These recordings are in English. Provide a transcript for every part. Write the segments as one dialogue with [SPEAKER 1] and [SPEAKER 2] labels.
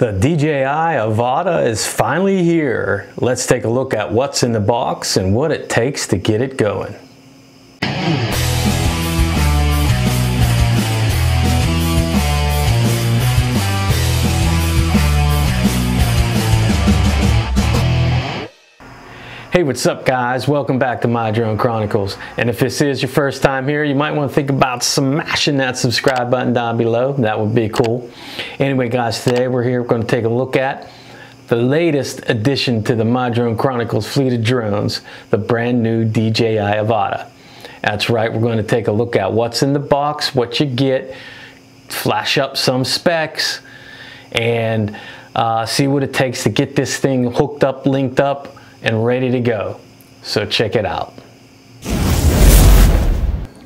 [SPEAKER 1] The DJI Avata is finally here. Let's take a look at what's in the box and what it takes to get it going. Hey, what's up guys? Welcome back to My Drone Chronicles. And if this is your first time here, you might want to think about smashing that subscribe button down below. That would be cool. Anyway guys, today we're going to take a look at the latest addition to the My Drone Chronicles fleet of drones, the brand new DJI Avata. That's right, we're going to take a look at what's in the box, what you get, flash up some specs, and see what it takes to get this thing hooked up, linked up, and ready to go. So check it out.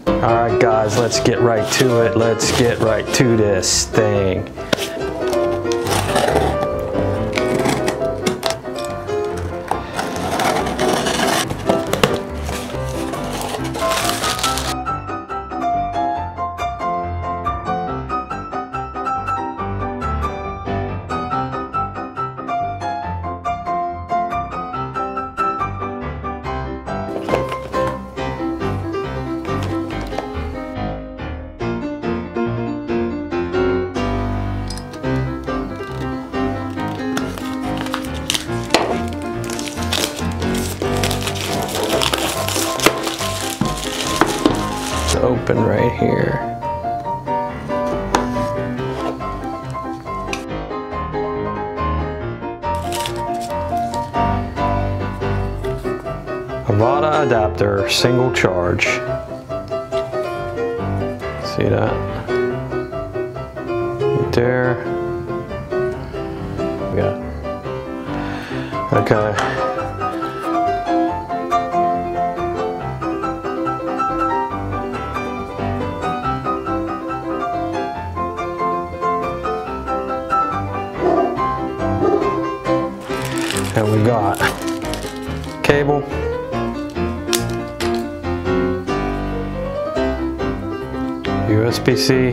[SPEAKER 1] Alright guys, let's get right to it. Let's get right to this thing. Open right here. Avata adapter, single charge. See that? Right there. Yeah. Okay. And we got cable, USB-C,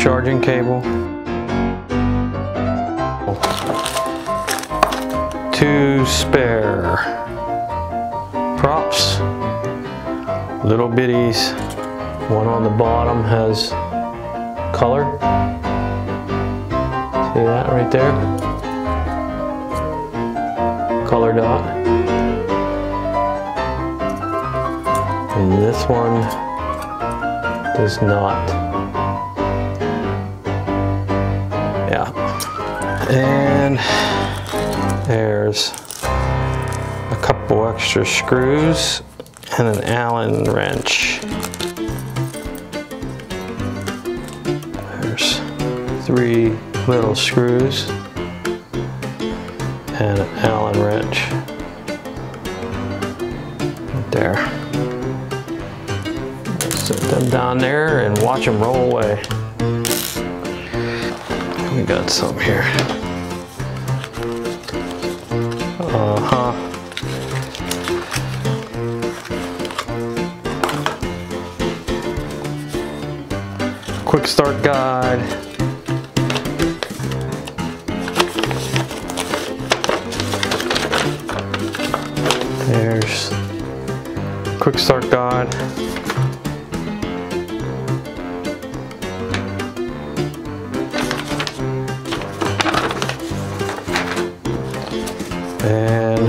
[SPEAKER 1] charging cable, 2 spare props, little bitties. One on the bottom has color. See that right there? Color dot, and this one does not. Yeah, and there's a couple extra screws and an Allen wrench. There's 3 little screws and an Allen wrench right there. Set them down there and watch them roll away. We got some here. Quick start guide. There's quick start guide. And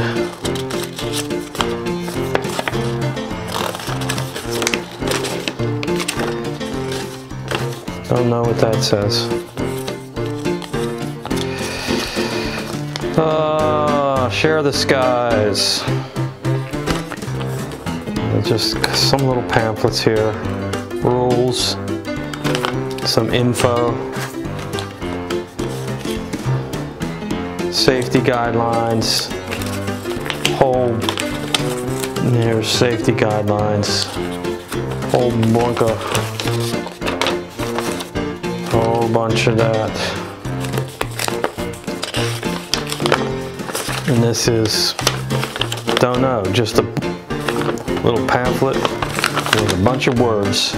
[SPEAKER 1] don't know what that says. Share the skies. Just some little pamphlets here, rules, some info, safety guidelines, there's safety guidelines, whole bunch of that. And this is, don't know, just a little pamphlet with a bunch of words.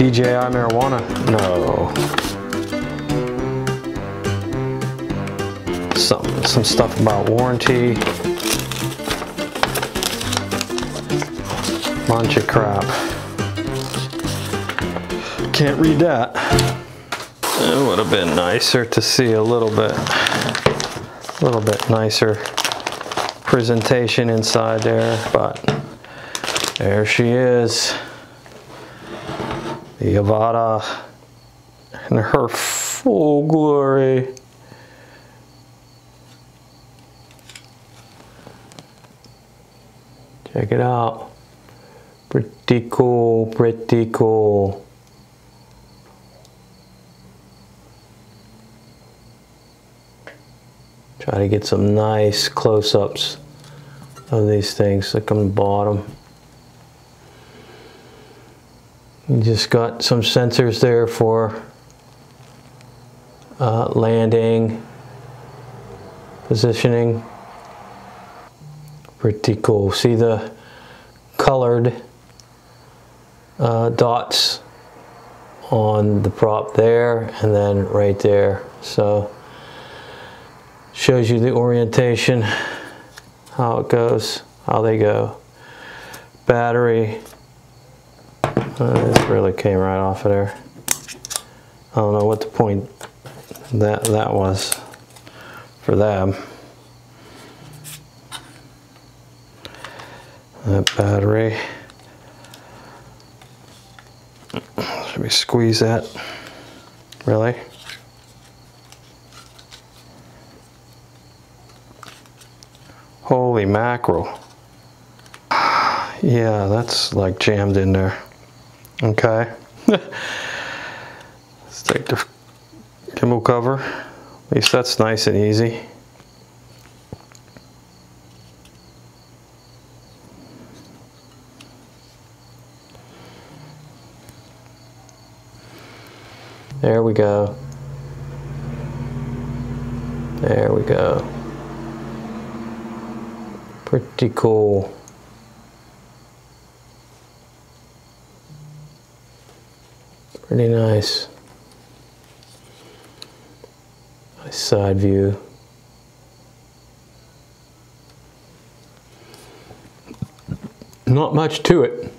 [SPEAKER 1] DJI marijuana? No. Some stuff about warranty. Bunch of crap. Can't read that. It would have been nicer to see a little bit nicer presentation inside there, but there she is. The Avata in her full glory. Check it out. Pretty cool, pretty cool. Try to get some nice close-ups of these things. Look on the bottom. You just got some sensors there for landing, positioning. Pretty cool. See the colored dots on the prop there and then right there. So shows you the orientation, how it goes, how they go. Battery. This really came right off of there. I don't know what the point that was for them. That battery. Should we squeeze that? Really? Holy mackerel. Yeah, that's like jammed in there. Okay. Let's take the gimbal cover. At least that's nice and easy. There we go. There we go. Pretty cool. Pretty nice. Nice side view. Not much to it.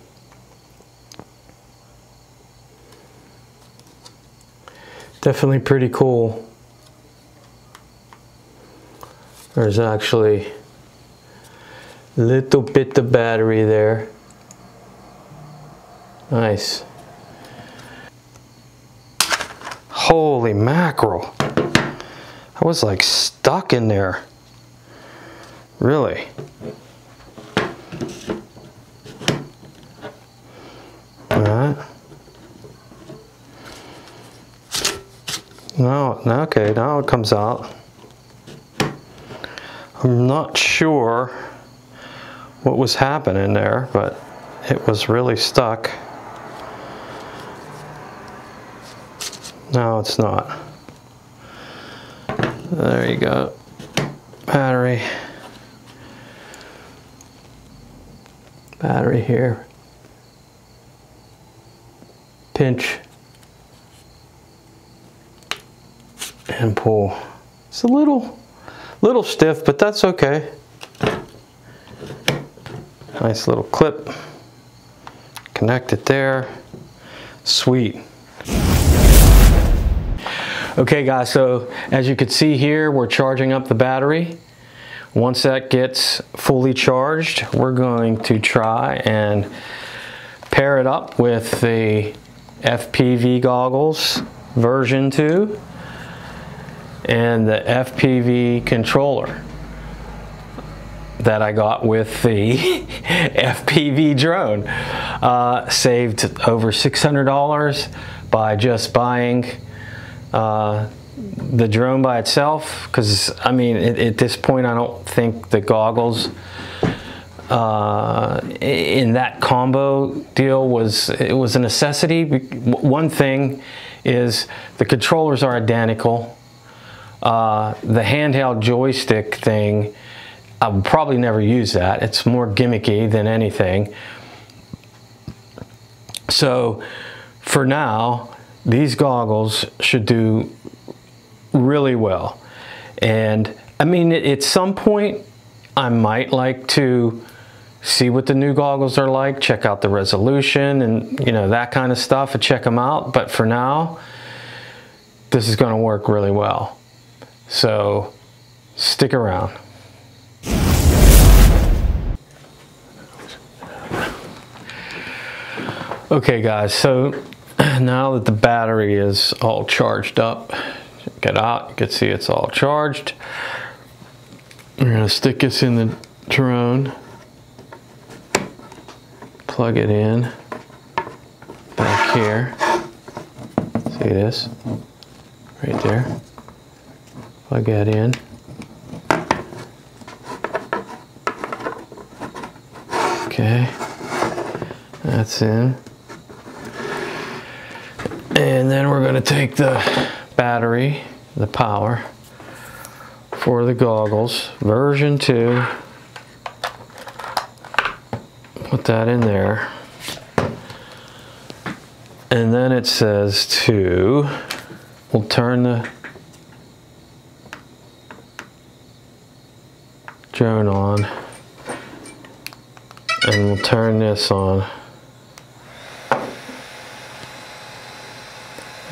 [SPEAKER 1] Definitely pretty cool. There's actually a little bit of battery there. Nice. Holy mackerel. I was like stuck in there. Really. Alright. No, okay, now it comes out. I'm not sure what was happening there, but it was really stuck. No, it's not. There you go. Battery. Battery here. Pinch. And pull. It's a little stiff, but that's okay. Nice little clip. Connect it there. Sweet. Okay guys, so as you can see here, we're charging up the battery. Once that gets fully charged, we're going to try and pair it up with the FPV goggles version 2 and the FPV controller that I got with the FPV drone. Saved over $600 by just buying the drone by itself, because I mean at this point I don't think the goggles in that combo deal was a necessity. One thing is the controllers are identical. The handheld joystick thing, I would probably never use that. It's more gimmicky than anything. So for now, these goggles should do really well. And I mean, at some point, I might like to see what the new goggles are like, check out the resolution and, you know, that kind of stuff, and check them out. But for now, this is going to work really well. So stick around. Okay guys, so now that the battery is all charged up, check it out, you can see it's all charged. We're going to stick this in the drone, plug it in back here. See this? Right there. Plug that in. Okay, that's in. And then we're going to take the battery, the power for the goggles, version 2, put that in there. And then it says we'll turn the drone on, and we'll turn this on.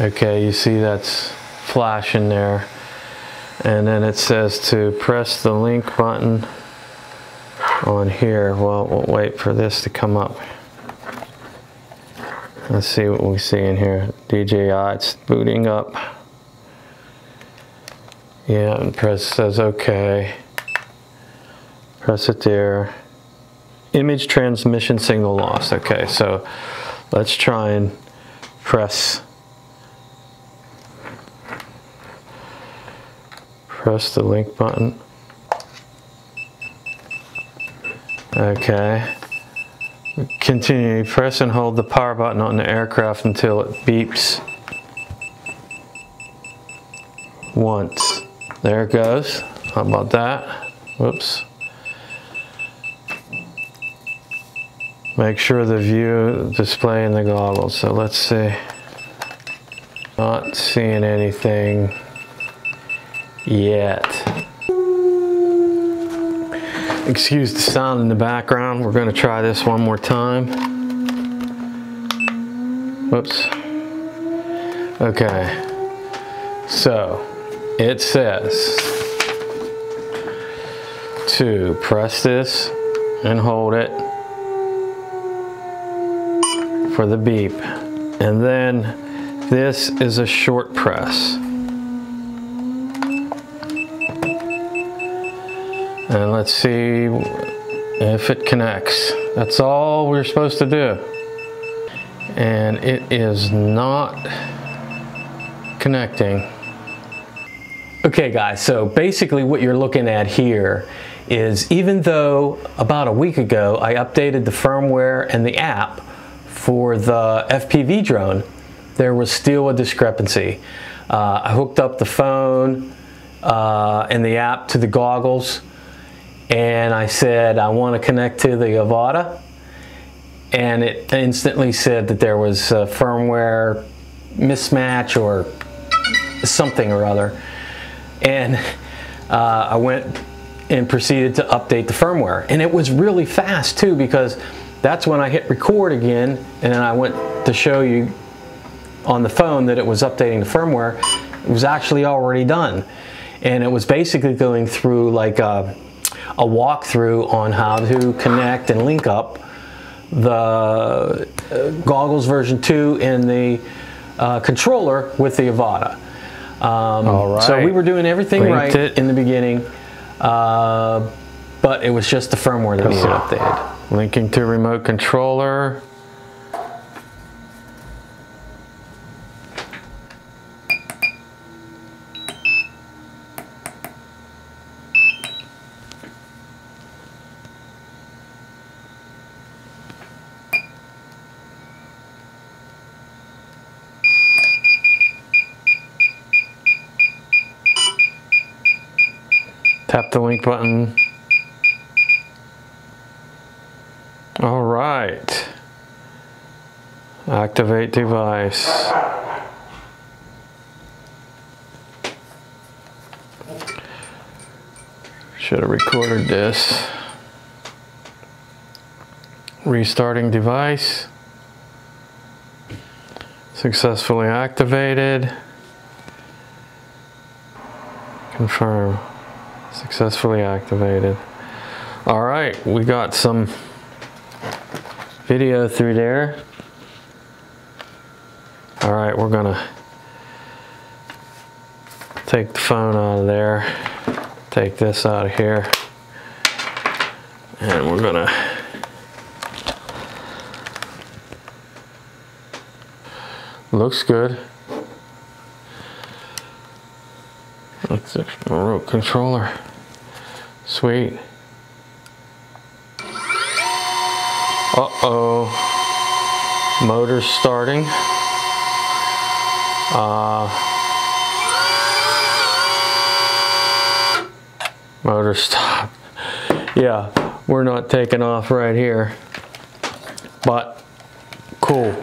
[SPEAKER 1] Okay, you see that's flashing there. And then it says to press the link button on here. Well, we'll wait for this to come up. Let's see what we see in here. DJI, it's booting up. Yeah, and says okay. Press it there. Image transmission signal lost. Okay, so let's try and press the link button. Okay. Continue. Press and hold the power button on the aircraft until it beeps once. There it goes. How about that? Whoops. Make sure the view display in the goggles. So let's see. Not seeing anything yet. Excuse the sound in the background. We're going to try this one more time. Whoops. Okay. So it says to press this and hold it for the beep. And then this is a short press. And let's see if it connects. That's all we're supposed to do. And it is not connecting. Okay guys, so basically what you're looking at here is, even though about a week ago I updated the firmware and the app for the FPV drone, there was still a discrepancy. I hooked up the phone and the app to the goggles, and I said I want to connect to the Avata, and it instantly said that there was a firmware mismatch or something or other. And I went and proceeded to update the firmware, and it was really fast too, because that's when I hit record again, and then I went to show you on the phone that it was updating the firmware. It was actually already done, and it was basically going through like a walkthrough on how to connect and link up the goggles version 2 and the controller with the Avata. All right. So we were doing everything right in the beginning, but it was just the firmware that needed updated. Linking to remote controller. Tap the link button. All right. Active. Activate device. Should have recorded this. Restarting device. Successfully activated. Confirm. Successfully activated. All right, we got some video through there. All right, we're gonna take the phone out of there, take this out of here, and we're gonna looks good. Looks like a remote controller. Sweet. Uh-oh. Motor's starting. Motor stopped. Yeah, we're not taking off right here. But cool.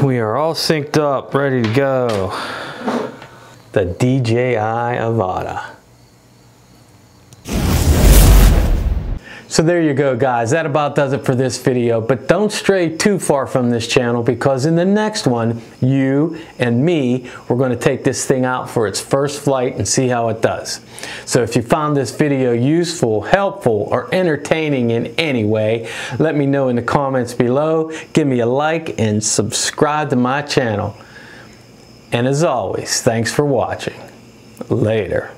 [SPEAKER 1] We are all synced up, ready to go. The DJI Avata. So there you go, guys. That about does it for this video, but don't stray too far from this channel, because in the next one, you and me, we're going to take this thing out for its first flight and see how it does. So if you found this video useful, helpful, or entertaining in any way, let me know in the comments below. Give me a like and subscribe to my channel. And as always, thanks for watching. Later.